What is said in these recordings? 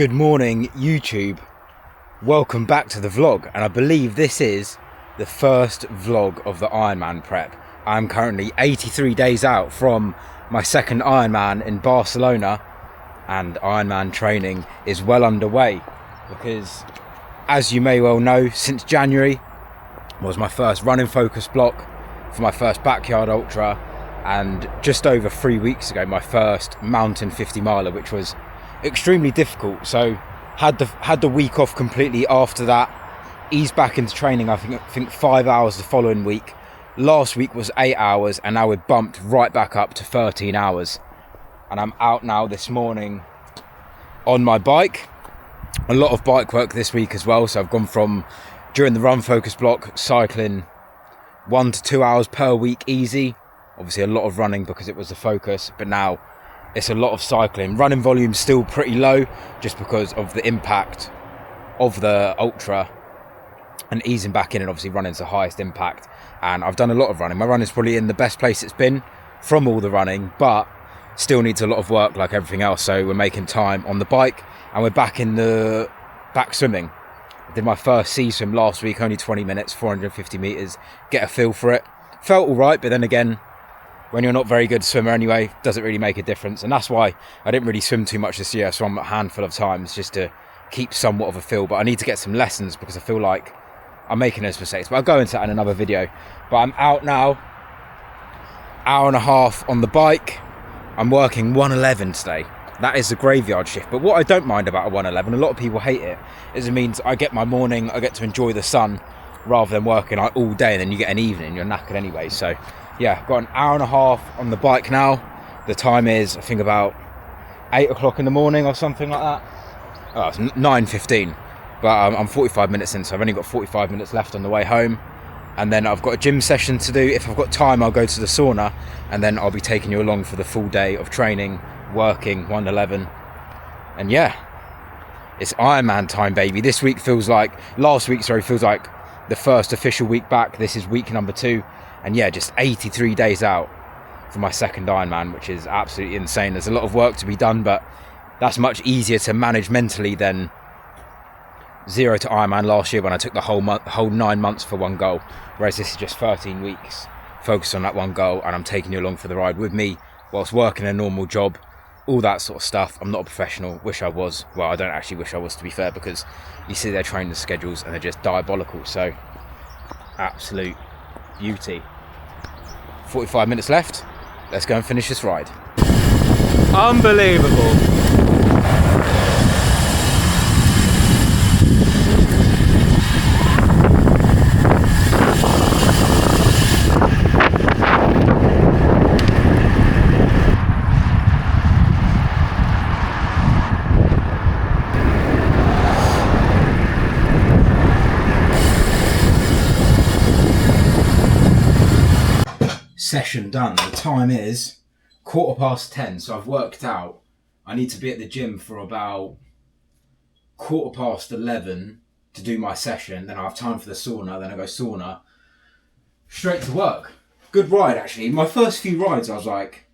Good morning, YouTube. Welcome back to the vlog, and I believe this is the first vlog of the Ironman prep. I'm currently 83 days out from my second Ironman in Barcelona, and Ironman training is well underway because, as you may well know, since January was my first running focus block for my first backyard ultra, and just over 3 weeks ago my first mountain 50 miler, which was extremely difficult. So had the week off completely after that, eased back into training. I think 5 hours the following week. Last week was 8 hours, and now we're bumped right back up to 13 hours. And I'm out now this morning on my bike. A lot of bike work this week as well, so I've gone from, during the run focus block, cycling 1 to 2 hours per week easy. Obviously a lot of running because it was the focus, but now it's a lot of cycling. Running volume's still pretty low just because of the impact of the ultra, and easing back in, and obviously running's the highest impact. And I've done a lot of running. My running's probably in the best place it's been from all the running, but still needs a lot of work like everything else. So we're making time on the bike, and we're back swimming. I did my first sea swim last week, only 20 minutes, 450 meters, get a feel for it. Felt all right, but then again, when you're not a very good swimmer anyway, doesn't really make a difference. And that's why I didn't really swim too much this year. So I'm a handful of times just to keep somewhat of a feel. But I need to get some lessons because I feel like I'm making those mistakes. But I'll go into that in another video. But I'm out now, hour and a half on the bike. I'm working 111 today. That is the graveyard shift. But what I don't mind about a 111, a lot of people hate it, is it means I get my morning, I get to enjoy the sun rather than working all day, and then you get an evening, you're knackered anyway. So yeah, got an hour and a half on the bike now. The time is, I think, about 8 o'clock in the morning or something like that. Oh, it's 9:15, but I'm 45 minutes in, so I've only got 45 minutes left on the way home. And then I've got a gym session to do. If I've got time, I'll go to the sauna, and then I'll be taking you along for the full day of training, working 111. And yeah, it's Ironman time, baby. This week feels like, feels like the first official week back. This is week number 2. And yeah, just 83 days out from my second Ironman, which is absolutely insane. There's a lot of work to be done, but that's much easier to manage mentally than 0 to Ironman last year when I took the whole 9 months for one goal. Whereas this is just 13 weeks focused on that one goal, and I'm taking you along for the ride with me whilst working a normal job, all that sort of stuff. I'm not a professional. Wish I was. Well, I don't actually wish I was, to be fair, because you see their training schedules and they're just diabolical. So absolute beauty. 45 minutes left. Let's go and finish this ride. Unbelievable. Session done. The time is 10:15, so I've worked out I need to be at the gym for about 11:15 to do my session. Then I have time for the sauna, then I go sauna straight to work. Good ride, actually. My first few rides I was like,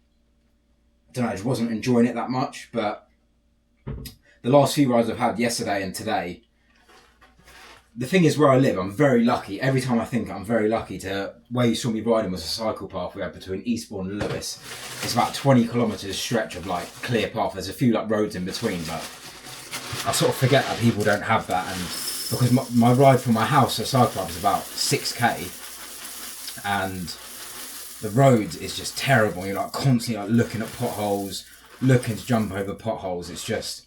I don't know, I just wasn't enjoying it that much, but the last few rides I've had yesterday and today, the thing is, where I live, I'm very lucky. Every time I think I'm very lucky to, where you saw me riding was a cycle path we had between Eastbourne and Lewis. It's about 20 kilometres stretch of like clear path. There's a few like roads in between, but I sort of forget that people don't have that. And because my ride from my house to cycle path is about 6k, and the road is just terrible. You're like constantly like looking at potholes, looking to jump over potholes. It's just,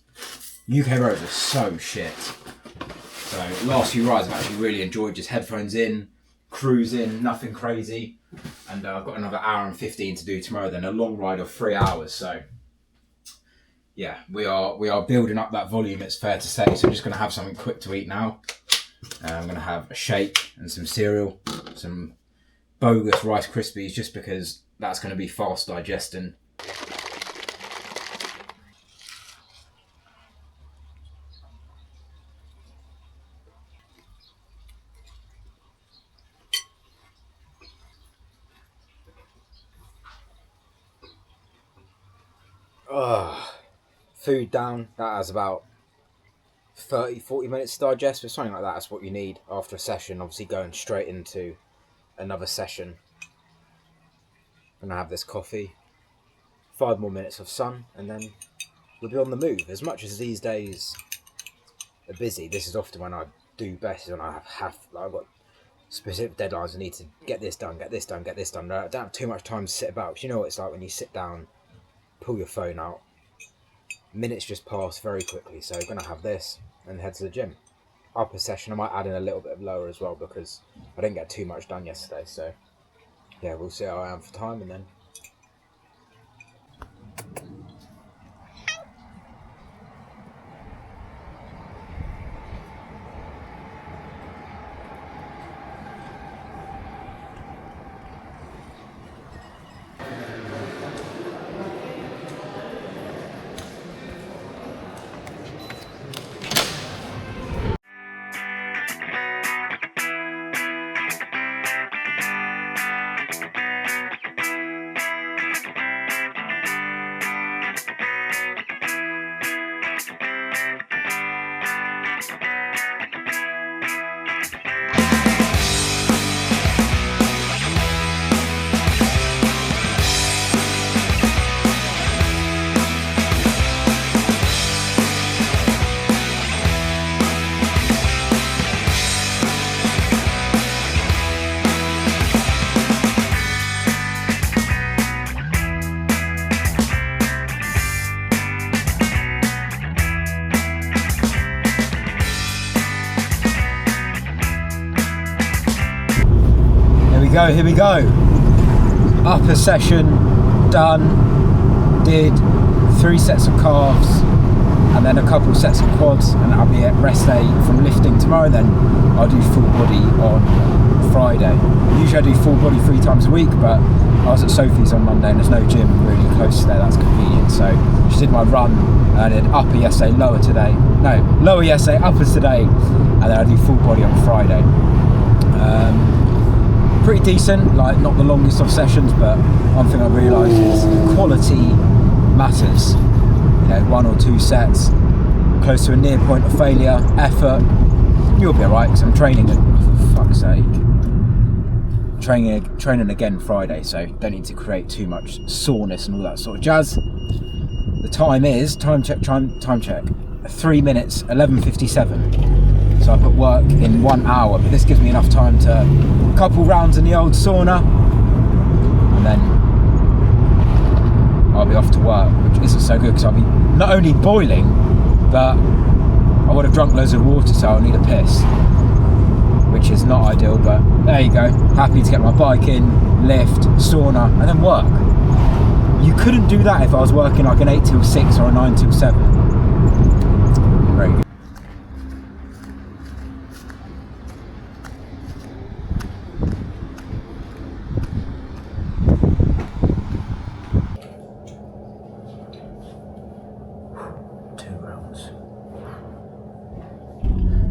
UK roads are so shit. So last few rides I've actually really enjoyed, just headphones in, cruising, nothing crazy. And I've got another hour and 15 to do tomorrow, then a long ride of 3 hours. So yeah, we are building up that volume, it's fair to say. So I'm just going to have something quick to eat now. I'm going to have a shake and some cereal, some bogus Rice Krispies, just because that's going to be fast digesting. Food down, that has about 30-40 minutes to digest, but something like that. That's what you need after a session. Obviously going straight into another session. And I have this coffee, 5 more minutes of sun, and then we'll be on the move. As much as these days are busy, this is often when I do best, is when I I've got specific deadlines. I need to get this done, get this done, get this done. I don't have too much time to sit about. You know what it's like when you sit down, pull your phone out, minutes just pass very quickly. So I'm going to have this and head to the gym. Upper session, I might add in a little bit of lower as well because I didn't get too much done yesterday. So yeah, we'll see how I am for time, and then here we go. Upper session done. Did 3 sets of calves and then a couple sets of quads, and I'll be at rest day from lifting tomorrow. Then I'll do full body on Friday. Usually I do full body 3 times a week, but I was at Sophie's on Monday and there's no gym really close to there. That's convenient. So just did my run and did upper yesterday, lower today. No, lower yesterday, uppers today, and then I do full body on Friday. Pretty decent, like not the longest of sessions, but one thing I realised is quality matters. You know, 1 or 2 sets, close to a near point of failure, effort, you'll be alright, because I'm training, for fuck's sake, training again Friday, so don't need to create too much soreness and all that sort of jazz. The time is, time check, 3 minutes, 11:57. So I put work in 1 hour, but this gives me enough time to a couple rounds in the old sauna, and then I'll be off to work, which isn't so good because I'll be not only boiling, but I would have drunk loads of water, so I'll need a piss, which is not ideal, but there you go. Happy to get my bike in, lift, sauna, and then work. You couldn't do that if I was working like an 8 till 6 or a 9 till 7. Very good.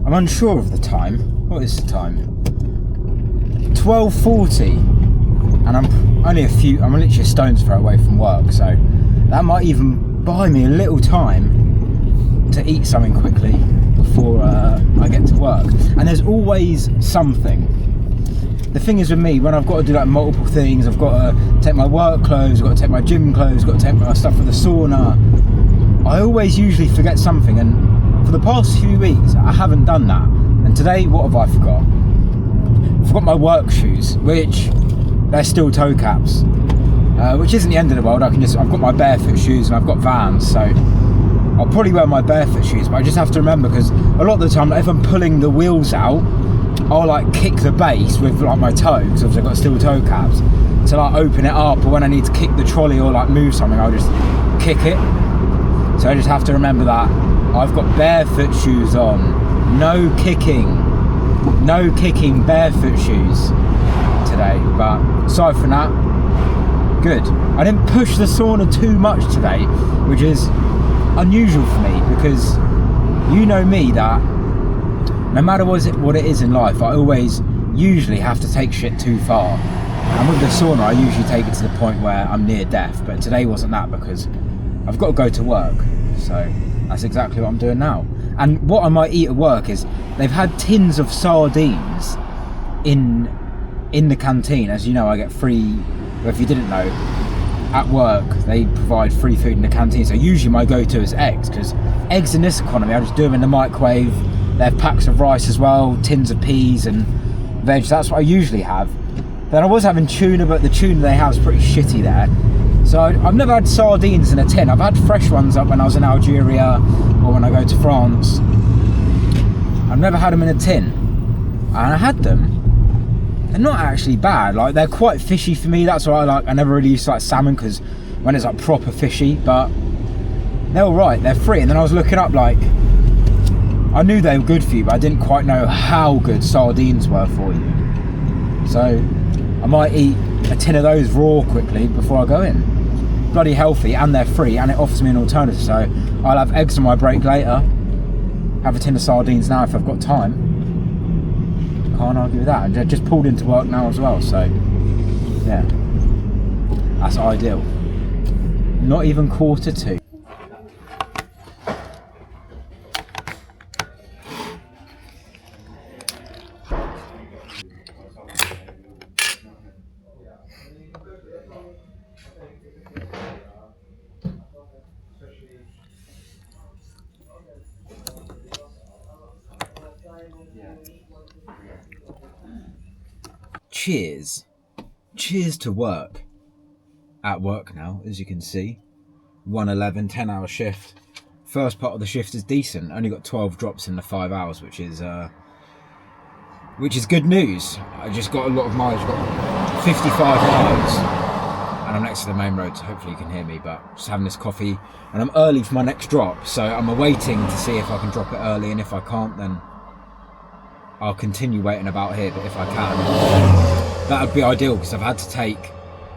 I'm unsure of the time. What is the time? 12:40, and I'm literally a stone's throw away from work, so that might even buy me a little time to eat something quickly before I get to work. And there's always something. The thing is with me, when I've got to do like multiple things, I've got to take my work clothes, I've got to take my gym clothes, I've got to take my stuff for the sauna, I always usually forget something, and for the past few weeks I haven't done that. And today, what have I forgot? I forgot my work shoes, which they're steel toe caps, which isn't the end of the world. I've got my barefoot shoes and I've got Vans, so I'll probably wear my barefoot shoes, but I just have to remember, because a lot of the time, like, if I'm pulling the wheels out, I'll like kick the base with like my toe, because I've got steel toe caps, to like open it up, or when I need to kick the trolley or like move something, I'll just kick it. So I just have to remember that I've got barefoot shoes on. No kicking barefoot shoes today. But aside from that, good. I didn't push the sauna too much today, which is unusual for me, because you know me, that no matter what it is in life, I always usually have to take shit too far. And with the sauna, I usually take it to the point where I'm near death. But today wasn't that, because I've got to go to work. So that's exactly what I'm doing now. And what I might eat at work is they've had tins of sardines in the canteen. As you know, I get free, well, if you didn't know, at work they provide free food in the canteen, so usually my go-to is eggs, because eggs in this economy, I just do them in the microwave. They have packs of rice as well, tins of peas and veg. That's what I usually have. Then I was having tuna, but the tuna they have is pretty shitty there. So I've never had sardines in a tin. I've had fresh ones up when I was in Algeria or when I go to France. I've never had them in a tin, and I had them. They're not actually bad. Like, they're quite fishy for me. That's what I like. I never really used to like salmon, because when it's like proper fishy, but they're all right. They're free. And then I was looking up, like, I knew they were good for you, but I didn't quite know how good sardines were for you. So I might eat a tin of those raw quickly before I go in. Bloody healthy, and they're free, and it offers me an alternative. So I'll have eggs on my break later, have a tin of sardines now if I've got time. Can't argue with that. I just pulled into work now as well, so yeah, that's ideal. Not even 1:45. Cheers to work. At work now, as you can see. 1:11, 10-hour shift. First part of the shift is decent. Only got 12 drops in the 5 hours, which is good news. I just got a lot of mileage, got 55 miles, and I'm next to the main road, so hopefully you can hear me. But just having this coffee, and I'm early for my next drop, so I'm awaiting to see if I can drop it early, and if I can't, then I'll continue waiting about here. But if I can, that would be ideal, because I've had to take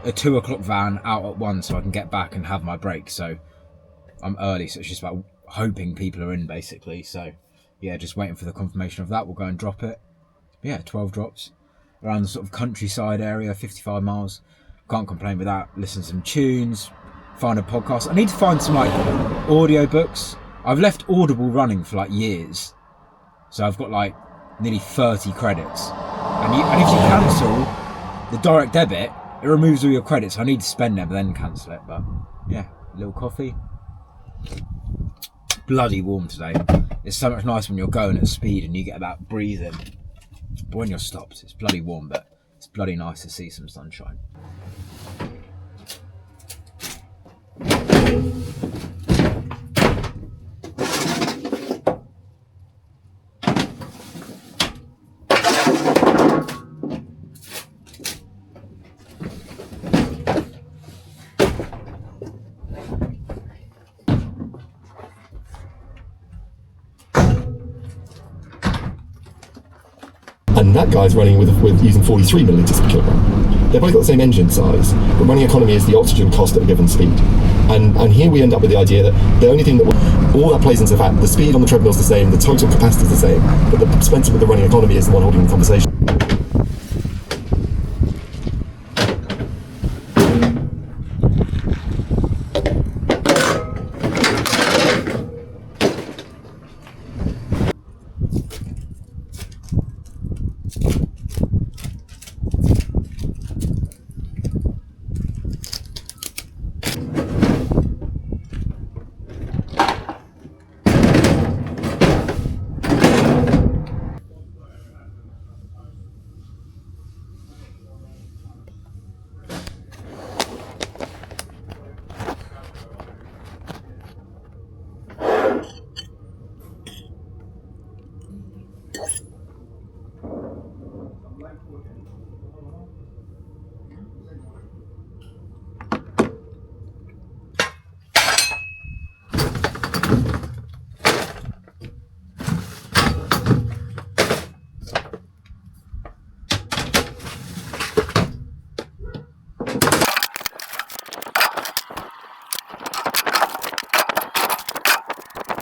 a 2 o'clock van out at 1 so I can get back and have my break. So I'm early, so it's just about hoping people are in, basically. So yeah, just waiting for the confirmation of that. We'll go and drop it. Yeah, 12 drops around the sort of countryside area, 55 miles. Can't complain with that. Listen to some tunes, find a podcast. I need to find some like audio books. I've left Audible running for like years, so I've got like nearly 30 credits. And if you cancel the direct debit, it removes all your credits. I need to spend them and then cancel it. But yeah, a little coffee. Bloody warm today. It's so much nicer when you're going at speed and you get that breeze in. But when you're stopped, it's bloody warm, but it's bloody nice to see some sunshine. And that guy's running with using 43 millilitres per kilogram. They're both got the same engine size, but running economy is the oxygen cost at a given speed. And here we end up with the idea that the only thing all that plays into the fact the speed on the treadmill is the same, the total capacity is the same, but the expense with the running economy is the one holding the conversation.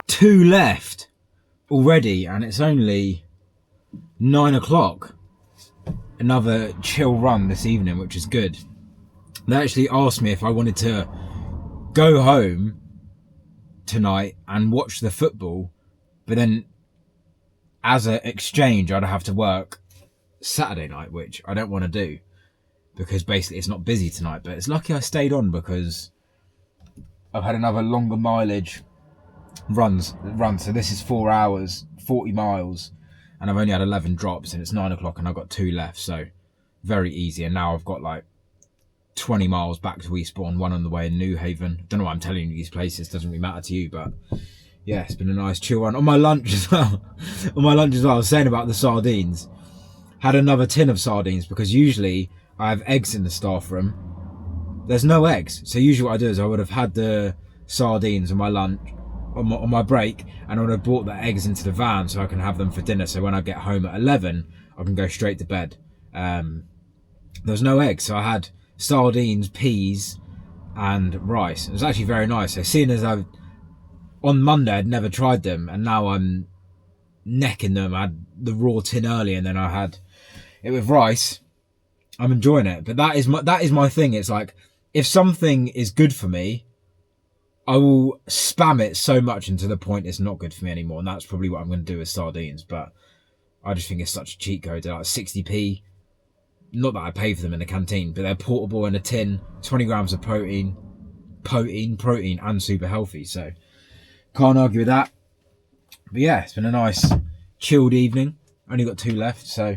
Two left already, and it's only 9 o'clock. Another chill run this evening, which is good. They actually asked me if I wanted to go home tonight and watch the football But then as an exchange, I'd have to work Saturday night, which I don't want to do because basically it's not busy tonight. But it's lucky I stayed on because I've had another longer mileage run. So this is 4 hours, 40 miles, and I've only had 11 drops, and it's 9 o'clock, and I've got 2 left. So very easy. And now I've got like 20 miles back to Eastbourne, 1 on the way in New Haven. Don't know why I'm telling you these places, doesn't really matter to you, but yeah, it's been a nice chill one. On my lunch as well, I was saying about the sardines. Had another tin of sardines because usually I have eggs in the staff room. There's no eggs. So usually what I do is I would have had the sardines on my lunch, on my break, and I would have brought the eggs into the van so I can have them for dinner. So when I get home at 11, I can go straight to bed. There's no eggs. So I had sardines, peas, and rice. It was actually very nice. So seeing as on Monday I'd never tried them, and now I'm necking them. I had the raw tin early, and then I had it with rice. I'm enjoying it. But that is my thing. It's like, if something is good for me, I will spam it so much until the point it's not good for me anymore. And that's probably what I'm going to do with sardines. But I just think it's such a cheat code. They're like 60p. Not that I pay for them in the canteen, but they're portable in a tin, 20 grams of protein, and super healthy. So can't argue with that. But yeah, it's been a nice chilled evening. Only got 2 left, so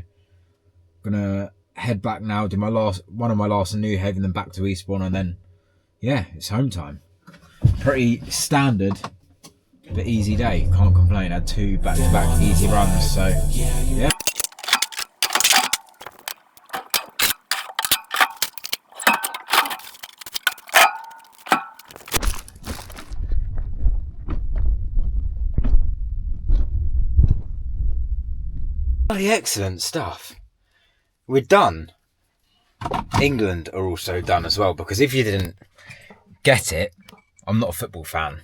gonna head back now, do one of my last in New Haven, then back to Eastbourne, and then yeah, it's home time. Pretty standard but easy day. Can't complain. Had 2 back-to-back easy runs, so yeah. Bloody excellent stuff. We're done. England are also done as well, because if you didn't get it, I'm not a football fan.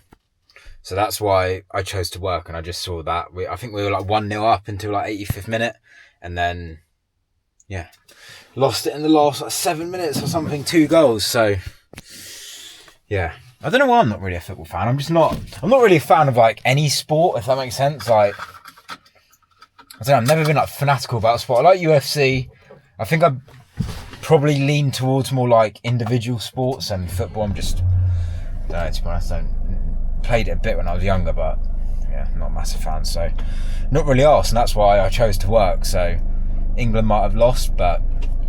So that's why I chose to work, and I just saw that. I think we were like 1-0 up until like 85th minute, and then, yeah, lost it in the last like 7 minutes or something, 2 goals. So, yeah. I don't know why I'm not really a football fan. I'm not really a fan of like any sport, if that makes sense. Like, I don't know, I've never been like fanatical about sport. I like UFC. I think I probably lean towards more like individual sports, and football I'm just, I don't know, to be honest, I played it a bit when I was younger, but yeah, not a massive fan, so not really asked, and that's why I chose to work. So England might have lost, but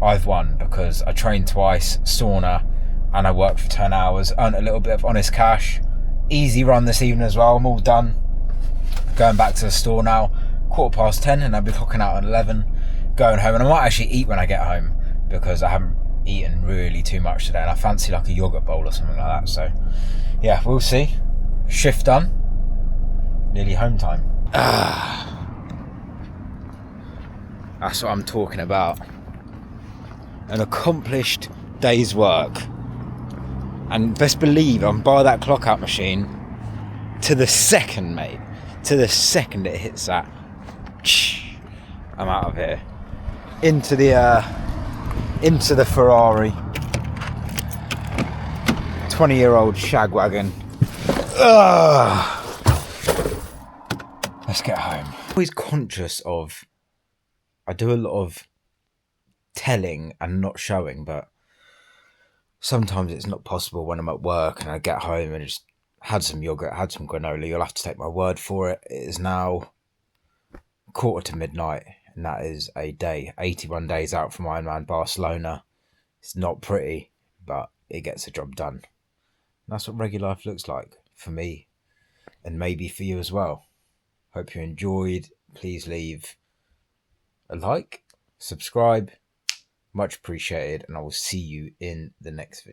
I've won because I trained twice, sauna, and I worked for 10 hours, earned a little bit of honest cash. Easy run this evening as well. I'm all done. Going back to the store now, 10:15, and I'll be clocking out at 11, going home, and I might actually eat when I get home because I haven't eaten really too much today, and I fancy like a yogurt bowl or something like that. So yeah, we'll see. Shift done. Nearly home time. That's what I'm talking about. An accomplished day's work. And best believe I'm by that clock out machine to the second, mate. To the second it hits that, I'm out of here. Into the Ferrari. 20-year-old shagwagon. Let's get home. I'm always conscious of, I do a lot of telling and not showing, but sometimes it's not possible when I'm at work and I get home and just had some yogurt, had some granola. You'll have to take my word for it. It is now midnight, and that is a day. 81 days out from Ironman Barcelona. It's not pretty, but it gets the job done. And that's what regular life looks like for me, and maybe for you as well. Hope you enjoyed. Please leave a like, subscribe. Much appreciated, and I will see you in the next video.